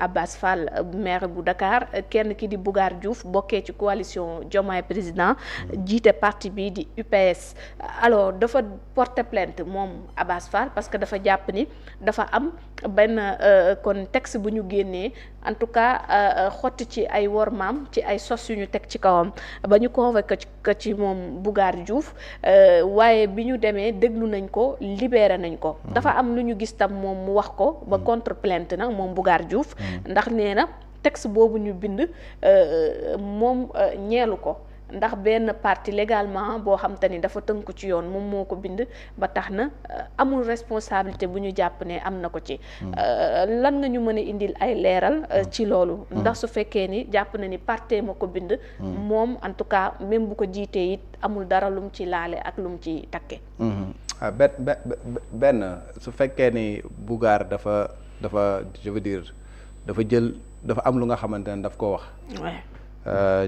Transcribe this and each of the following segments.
Abass Fall maire bu Dakar kenn ki di Bougar Diouf bokkee ci coalition Diomaye président jiite parti bi di UPS. alors dafa porter plainte moom Abass Fall parce que dafa jàpp ni dafa am benn kon texte bu ñu génnee en tout cas xotti ci ay wormaam ci ay sos yu ñu teg ci kawam ba ñu convoqué ko ci moom Bougar Diouf waaye bi ñu demee déglu nañ ko libéré nañ ko. dafa am lu ñu gis tam moom mu wax ko ba contre plainte na moom Bougar Diouf. ndax nee na texte boobu ñu bind moom ñeelu ko. ndax benn parti légalement boo xam te ni dafa tënku ci yoon moom moo ko bind ba tax na amul responsabilité bu ñu jàpp ne am na ko ci. lan nga ñu mën a indil ay leeral ci loolu. ndax su fekkee ni jàpp na ni parti ma ko bind. moom en tout cas même bu ko jiitee it amul dara lum ci laale ak lum ci takke. benn su fekkee ni Bougar dafa je veux dire dafa am lu nga xamante ne daf ko wax.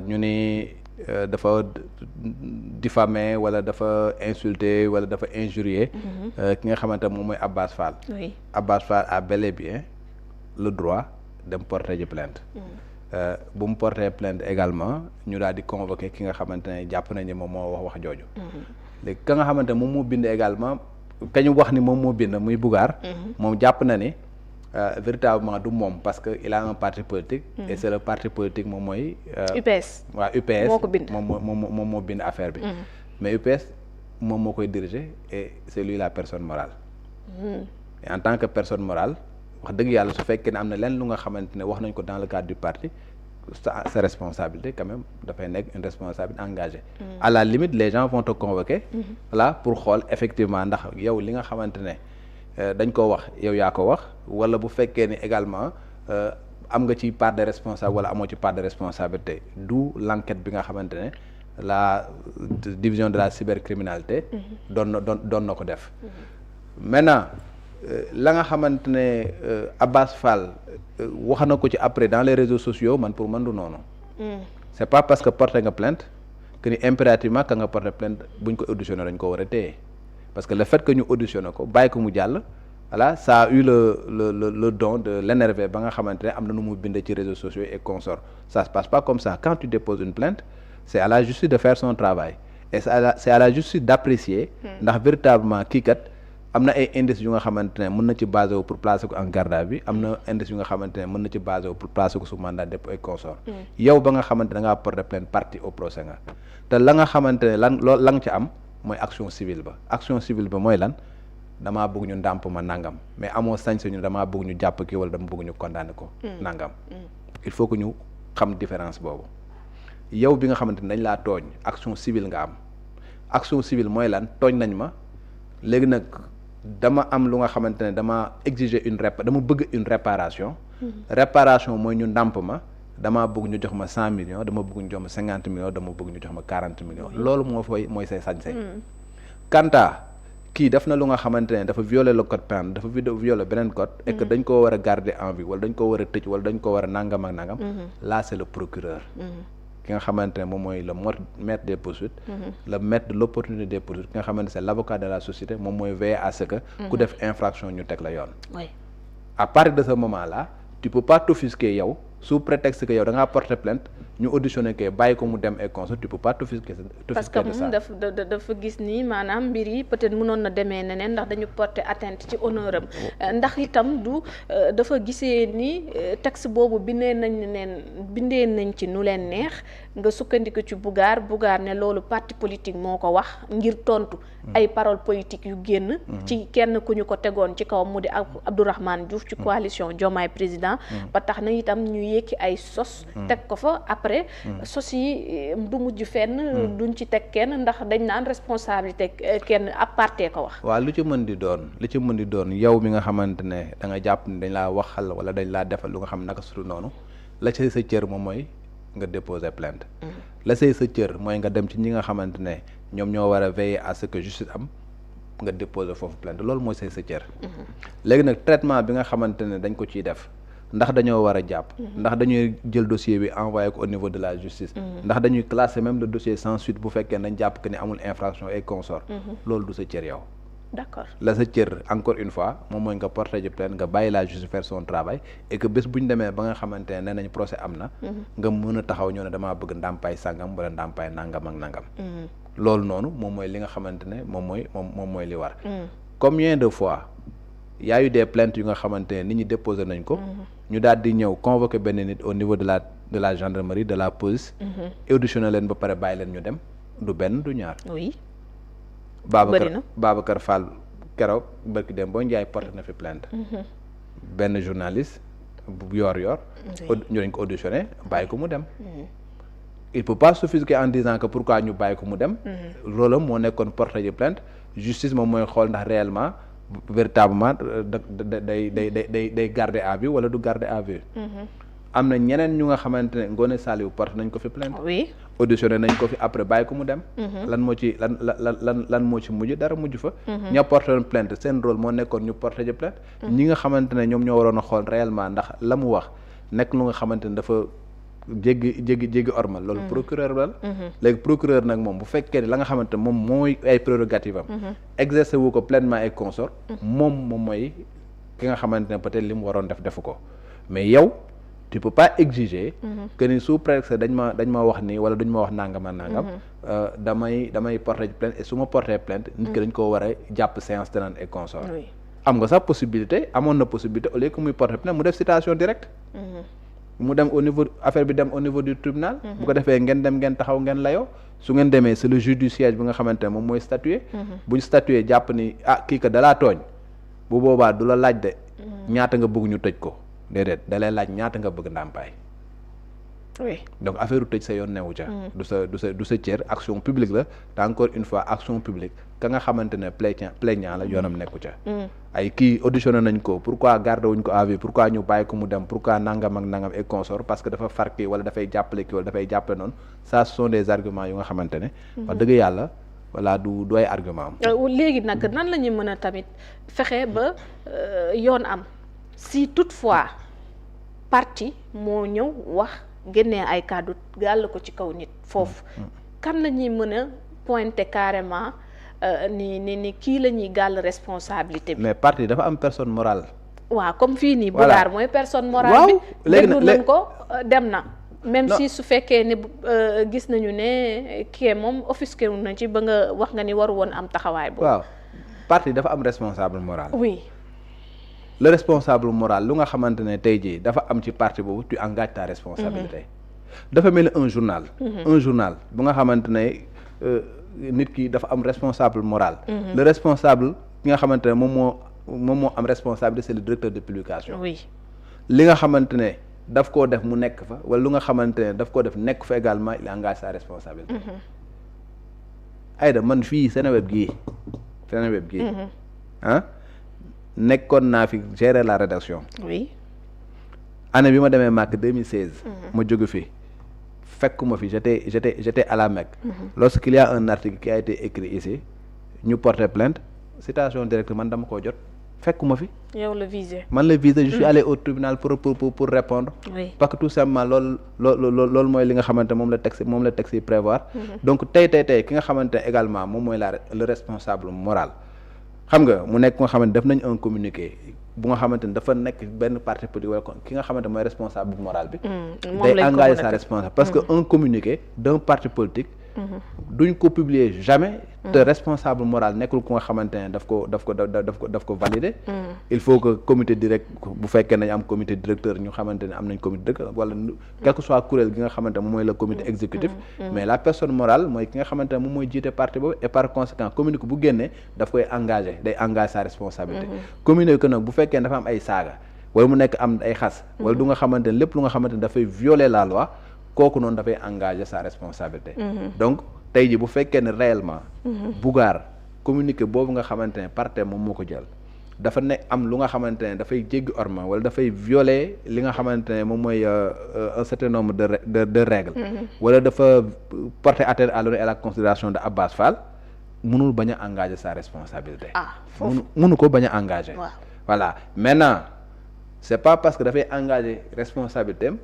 ñu ni. dafa diffamer wala dafa insulter wala dafa injurier ki nga xamante moom mooy Abass Fall. oui Abass Fall a bel et bien le droit dem porter ji plainte. bu mu porter plainte également ñu daal di convoquer ki nga xamante ne jàpp nañ ne moom moo wax jooju. léegi ka nga xamante moom moo bind également kañu wax ni moom moo bind muy Bougar. moom jàpp na ni. véritablement du moom parce que il a un parti politique. et c'est le parti politique moom mooy. UPS. waaw UPS moo ko bind moom moo bind affaire bi. mais UPS moom moo koy diriger et c'est lui la personne morale. et en tant que personne morale wax dëgg yàlla su fekkee ne am na leen lu nga xamante ne wax nañ ko dans le cadre du parti sa responsabilité quand même dafay nekk une responsabilité engagée. à la limite les gens vont te convoquer. voilà pour xool effectivement ndax yow li nga xamante ne. dañ ko wax yow yaa ko wax wala bu fekkee ni également am nga ci part de responsable wala amoo ci part de responsabilité d'où l'enquête bi nga xamante ne la division de la cybercriminalité doon na ko def. maintenant la nga xamante ne Abass Fall wax na ko ci après dans les réseaux sociaux man pour man du noonu. c'est pas parce que porté nga plainte que ni impérativement ka nga porté plainte buñ ko auditionné dañ ko war a téye. parce que le fait que ñu auditionné ko bàyyi ko mu jàll voilà ça a eu le don de l'énerver ba nga xamante ne am na nu mu bind ci réseaux sociaux et consorts ça se passe pas comme ça quand tu déposes une plainte c'est à la justice de faire son travail et c'est à la justice d'apprécier ndax véritablement kii kat am na ay indices yu nga xamante ne mën na ci basé wu pour placer ko en garde à vue am na indices yu nga xamante ne mën na ci basé wu pour placer ko sous mandat de dépôt et consorts yow ba nga xamante ne da ngaa porter plainte partie au procès nga te la nga xamante ne la nga ci am mooy action civile ba mooy lan damaa bëgg ñu ndàmp ma nangam mais amoo sañ-sañu damaa bëgg ñu jàpp ki wala dama bëgg ñu condamné ko nangam il faut que ñu xam différence boobu yow bi nga xamante ne dañ laa tooñ action civile nga am action civile mooy lan tooñ nañ ma léegi nag dama am lu nga xamante ne dama exiger dama bëgg une réparation mooy ñu ndàmp ma damaa bëgg ñu jox ma 100 millions dama bëgg ñu jox ma 50 millions dama bëgg ñu jox ma 40 millions loolu mooy say sañ-sañ. Kanta kii def na lu nga xamante ne dafa violer le code pénal dafa violer beneen code. et que dañ koo war a garder en vie wala dañ koo war a tëj wala dañ koo war a nangam ak nangam. là c'est le procureur. ki nga xamante ne moom mooy le maître des poursuites. le maître de l'opportunité des poursuites ki nga xamante ne c'est l'avocat de la société moom mooy veiller à ce que. ku def infraction ñu teg la yoon. à partir de ce moment-là tu peux pas t'offusquer yow. sous prétexte que yow da ngaa porter plainte ñu auditionné que bàyyi ko mu dem et consort tu peux pas t'offusquer de ça. parce que moom dafa gis ni maanaam mbir yi peut-être mënoon na demee neneen ndax dañu porter atteinte ci honneur am ndax itam du dafa gisee ni texte boobu bindee nañ ci nu leen neex nga sukkandiku ci Bougar ne loolu parti politique moo ko wax ngir tontu ay paroles politiques yu génn ci kenn ku ñu ko tegoon ci kaw mu di Abdourahmane Diouf ci coalition Diomaye président ba tax na itam ñu yékki ay sos teg ko fa après sos yi du mujj fenn duñ ci teg kenn ndax dañ naan responsabilité kenn ab parti ko wax. waaw lu ci mën di doon yow mi nga xamante ne da nga jàpp ni dañ laa waxal wala dañ laa defal lu nga xam naka sutul noonu la ci sa cër moom mooy nga déposer plainte la say sa cër mooy nga dem ci ñi nga xamante ne ñoom ñoo war a veiller à ce que justice am nga déposer foofu plainte loolu mooy say sa cër léegi nag traitement bi nga xamante ne dañ ko ciy def ndax dañoo war a jàpp ndax dañuy jël dossier bi envoyé ko au niveau de la justice ndax dañuy classer même le dossier sans suite bu fekkee nañ jàpp que ni amul infraction et consort loolu du sa cër yow d'accord la sa cër encore une fois moom mooy nga porter ji plainte nga bàyyi la justice faire son travail et que bés bu ñu demee ba nga xamante ne nee nañ procès am na. nga mën a taxaw ñoo ne damaa bëgg ndàmpaay sàngam wala ndàmpaay nangam ak nangam. loolu noonu moom mooy li nga xamante ne moom mooy li war. combien de fois y a eu des plaintes yu nga xamante ne nit ñi déposé nañ ko. ñu daal di ñëw convoqué benn nit au niveau de la gendarmerie de la police. auditionné leen ba pare bàyyi leen ñu dem du benn du ñaar. oui. Babacar Fall keroog barki dem boo njaay porté na fi plainte. benn journaliste bu yor ñu dañ ko auditionné bàyyi ko mu dem. il peut pas s'offusquer en disant que pourquoi ñu bàyyi ko mu dem. loolu moo nekkoon porté ji plainte justice moom mooy xool ndax réellement véritablement day garder à vue wala du garder à vue. am na ñeneen ñu nga xamante ne Ngoné Saliou porté nañ ko fi plainte. oui auditionné nañ ko fi après bàyyi ko mu dem. lan moo ci lan moo ci mujj dara mujj fa. ña porté woon plainte seen rôle moo nekkoon ñu porté ji plainte. ñi nga xamante ne ñoom ñoo waroon a xool réellement ndax la mu wax nekk lu nga xamante ne dafa jéggi ormal loolu procureur la. léegi procureur nag moom bu fekkee ne la nga xamante ne moom mooy ay prérogative am. exercer wu ko pleinement et consort. moom mooy ki nga xamante ne peut-être li mu waroon defu ko mais yow. tu peux pas exiger que ni sous prétexte dañ ma wax nii wala duñ ma wax nangam ak nangam damay porter plainte et su ma porter plainte nit ki dañ ko war a jàpp séance tenante et consort am nga sax possibilité amoon na possibilité au lieu que muy porter plainte mu def citation directe mu dem au niveau affaire bi dem au niveau du tribunal bu ko defee ngeen taxaw ngeen layoo su ngeen demee c'est le juge du siège bi nga xamante ne moom mooy statuer buñ statuer jàpp ni kii ka dalaa tooñ bu boobaa du la laaj de ñaata nga bëgg ñu tëj ko déedéet da lay laaj ñaata nga bëgg ndàmpaay. oui donc affaire u tëj sa yoon newu ca. du sa cër action publique la te encore une fois action publique ka nga xamante ne plaignant la yoonam nekku ca. ay kii auditionné nañ ko pourquoi garder wuñ ko à vue pourquoi ñu bàyyi ko mu dem pourquoi nangam ak nangam et consort parce que dafa far kii wala dafay jàppale kii wala dafay jàppale noonu ça ce sont des arguments yu nga xamante ne. wax dëgg yàlla voilà du ay argument am. léegi nag nan la ñuy mën a tamit fexe ba yoon am. si toutefois parti moo ñëw wax génnee ay kàddu gàll ko ci kaw nit foofu kan la ñuy mën a pointer carrément ni kii la ñuy gàll responsabilité bi. mais parti dafa am personne morale. waaw comme fii nii. Bougane mooy personne morale bi. léegi nag déglu nañ ko dem na. même si su fekkee ne gis nañu ne kii moom offusqué wu na ci ba nga wax nga ni waru woon am taxawaay boobu. waaw parti dafa am responsable moral. oui. le responsable moral lu nga xamante ne tey jii dafa am ci parti boobu tu engages ta responsabilité. dafa mel ni un journal. un journal bu nga xamante ne nit ki dafa am responsable moral. le responsable ki nga xamante ne moom moo am responsabilité c'est le directeur de publication. oui li nga xamante ne daf koo def mu nekk fa wala lu nga xamante ne daf koo def nekk fa également il engage sa responsabilité. Aïda man fii Seneweb gii nekkoon naa fi gérer la rédaction. oui. année bi ma demee Màkk 2016. ma jóge fi fekkuma fi j'étais à la Mecque. Lorsqu'il y a un article qui a été écrit ici ñu porter plainte citation directe man dama koo jot fekkuma fi. yow la visé. man la visé je suis allé au tribunal pour répondre. oui parce que tout simplement loolu mooy li nga xamante moom la texte yi prévoir. donc tey ki nga xamante également moom mooy le responsable moral. xam nga mu nekk nga xamante def nañ un communiqué bu nga xamante ni dafa nekk benn parti politique wala ki nga xamante mooy responsable moral bi. day engager sa responsable parce que un communiqué d'un parti politique. duñ ko publier jamais. te responsable moral nekkul ku nga xamante ne daf ko valider. il faut que comité direct bu fekkee nañ am comité directeur ñu xamante ne am nañ comité directeur wala quel que soit kuréel gi nga xamante ne moom mooy le comité exécutif. mais la personne morale mooy ki nga xamante ne moom mooy jiite parti boobu et par conséquent communiqué bu génnee daf koy day engager sa responsabilité. communiqué nag bu fekkee dafa am ay saaga wala mu nekk am ay xas. wala du nga xamante ne lépp lu nga xamante ne dafay violer la loi. kooku noonu dafay engager sa responsabilité. donc tey ji bu fekkee ne réellement. Bougane communiqué boobu nga xamante ne parti moom moo ko jël dafa ne am lu nga xamante ne dafay jéggi orma wala dafay violer li nga xamante ne moom mooy un certain nombre de règles. wala dafa porter atteinte à l'honneur et à la considération de Abass Fall mënul bañ a engager sa responsabilité. mënu ko bañ a engager. voilà maintenant c'est pas parce que dafay engager responsabilité am.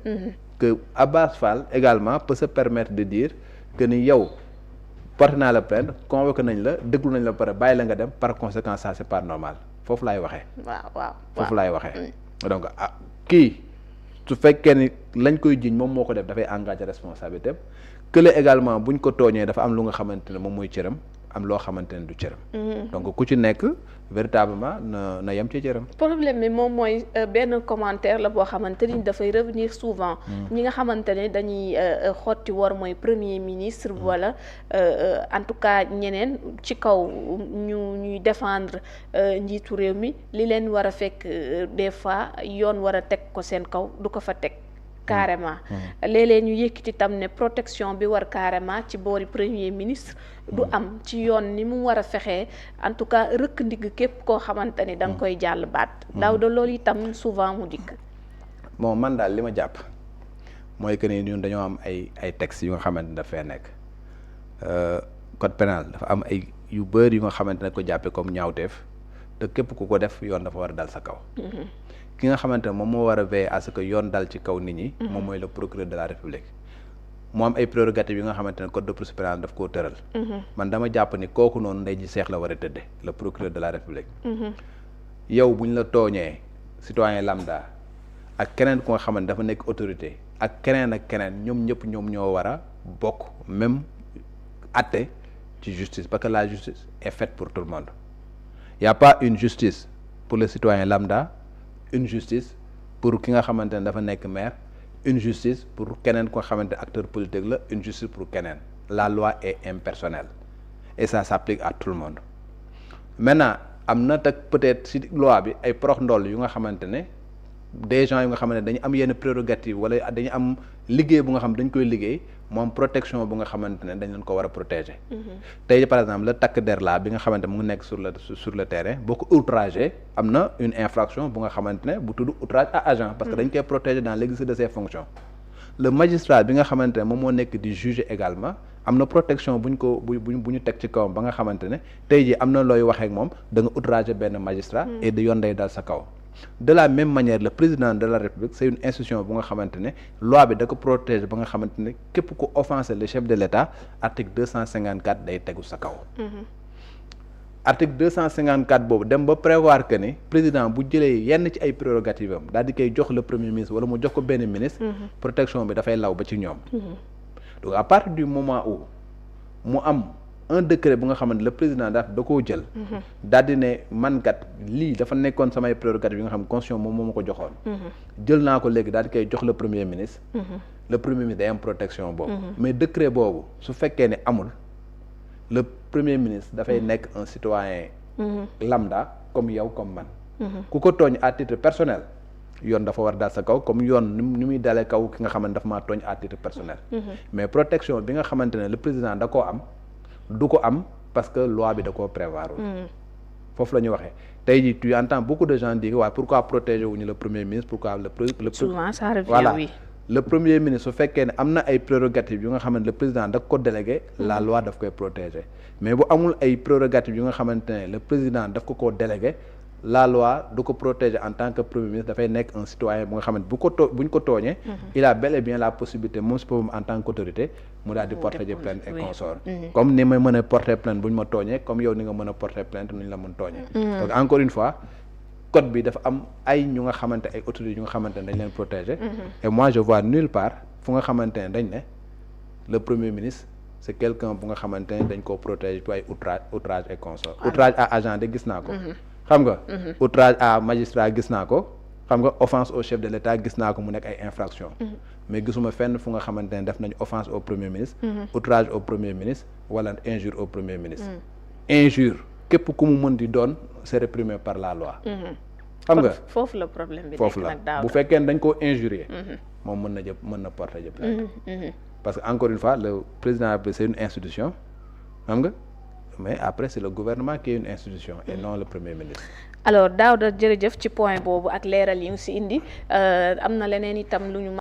que Abass Fall également peut se permettre de dire que ni yow porté naa la plainte convoqué nañ la déglu nañ la pare bàyyi la nga dem par conséquent ça c'est pas normal foofu laay waxee. waaw foofu laay waxee. donc kii su fekkee ni lañ koy jiiñ moom moo ko def dafay engagé responsabilité am kële également buñ ko tooñee dafa am lu nga xamante ne moom mooy cëram am loo xamante ne du cëram. donc ku ci nekk véritablement na yem ci cëram. problème bi moom mooy benn commentaire la boo xamante ni dafay revenir souvent. ñi nga xamante ne dañuy xotti war mooy premier ministre. wala en tout cas ñeneen ci kaw ñuy défendre njiitu réew mi li leen war a fekk des fois yoon war a teg ko seen kaw du ko fa teg. carrément léeg-léeg ñu yëkkati tam ne protection bi war carrément ci boori premier ministre du am ci yoon ni mu war a fexee en tout cas rëkk ndigg képp koo xamante ni da nga koy jàll baat daaw da loolu itam souvent mu dikk. bon man daal li ma jàpp mooy que ni ñun dañoo am ay textes yu nga xamante ne dafay nekk code pénal dafa am ay yu bëri yu nga xamante ne ko jàppee comme ñaawteef te képp ku ko def yoon dafa war a dal sa kaw. ki nga xamante ne moom moo war a veiller à ce que yoon dal ci kaw nit ñi. moom mooy le procureur de la république. mu am ay prérogatives yi nga xamante ne code de procédure pénale daf koo tëral. man dama jàpp ni kooku noonu ndey ji seex la war a tëddee le procureur de la république. yow bu ñu la tooñee citoyen lambda ak keneen ku nga xamante dafa nekk autorité ak keneen ñoom ñëpp ñoom ñoo war a bokk même àtte ci justice parce que la justice est faite pour tout le monde. Il y a pas une justice pour le citoyen lambda. Une justice pour ki nga xamante ne dafa nekk maire une justice pour keneen ko xamante acteur politique la une justice pour keneen la loi est impersonnelle et ça s'applique à tout le monde maintenant am na teg peut-être ci loi bi ay prox ndoll yu nga xamante ne des gens yu nga xamante ne dañu am yenn prérogative wala dañu am liggéey bu nga xam dañ koy liggéey moom protection bu nga xamante ne dañ leen ko war a protéger. tey par exemple le takk der la bi nga xamante mu ngi nekk sur le terrain boo ko outragé am na une infraction bu nga xamante ne bu tudd outrage à agent parce que dañ koy protéger dans l'exercice de ses fonctions. le magistrat bi nga xamante ne moom moo nekk di juger également am na protection bu ñu teg ci kawam ba nga xamante ne tey jii am na looy waxee ak moom da nga outragé benn magistrat. et de yoon day dal sa kaw. de la même manière le président de la république c'est une institution bu nga xamante ne loi bi da ko protéger ba nga xamante ne képp ku offenser le chef de l'État article 254 day tegu sa kaw. article 254 boobu dem ba prévoir que ni président bu jëlee yenn ci ay prérogatives am daal di koy jox le premier ministre wala mu jox ko benn ministre. protection bi dafay law ba ci ñoom. donc à partir du moment où mu am un décret bu nga xamante le président da koo jël. daal di ne man kat lii dafa nekkoon samay prérogatives yi nga xam constitution moom moo ma ko joxoon. jël naa ko léegi daal di koy jox le premier ministre. le premier ministre day am protection boobu. mais décret boobu su fekkee ne amul le premier ministre dafay nekk un citoyen lambda comme yow comme man. ku ko tooñ à titre personnel yoon dafa war dal sa kaw comme yoon ni muy dalee kaw ki nga xamante dafa maa tooñ à titre personnel. mais protection bi nga xamante ne le président da koo am. du ko am parce que loi bi da koo prévoir. foofu la ñuy waxee tey jii tu entends beaucoup de gens dire waaye pourquoi protéger wuñu le premier ministre pourquoi souvent ça revient voilà oui. le premier ministre su fekkee ne am na ay prérogatives yu nga xamante le président da ko délégué. la loi daf koy protéger mais bu amul ay prérogatives yu nga xamante ne le président daf ko délégué la loi du ko protéger en tant que premier ministre dafay nekk un citoyen bu nga xamante bu ñu ko tooñee. il a bel et bien la possibilité moom si boppam en tant qu'autorité mu daal di porter plainte et consort comme ni ma mën a porter plainte bu ñu ma tooñee comme yow ni nga mën a porter plainte nu ñu la mën tooñee. donc encore une fois code bi dafa am ay ñu nga xamante ay autorités yu nga xamante ne dañ leen protéger. et moi je vois nulle part fu nga xamante ne dañ ne le premier ministre c'est quelqu'un bu nga xamante ne dañ koo protéger pour ay outrage et consort outrage à agent de gis naa ko. xam nga outrage à magistrat gis naa ko xam nga offense au chef de l'État gis naa ko mu nekk ay infraction mais gisuma fenn fu nga xamante ne def nañu offense au premier ministre outrage au premier ministre wala injure au premier ministre injure képp ku mu mën di doon c'est réprimé par la loi xam nga foofu la problème bi foofu la bu fekkee ne dañ koo injurier moom mën na porter plainte parce que encore une fois le président c'est une institution xam nga mais après c'est le gouvernement qui est une institution et non le premier ministre. alors Daouda jërëjëf ci point boobu ak leeral yi nga si indi am na leneen itam lu ñu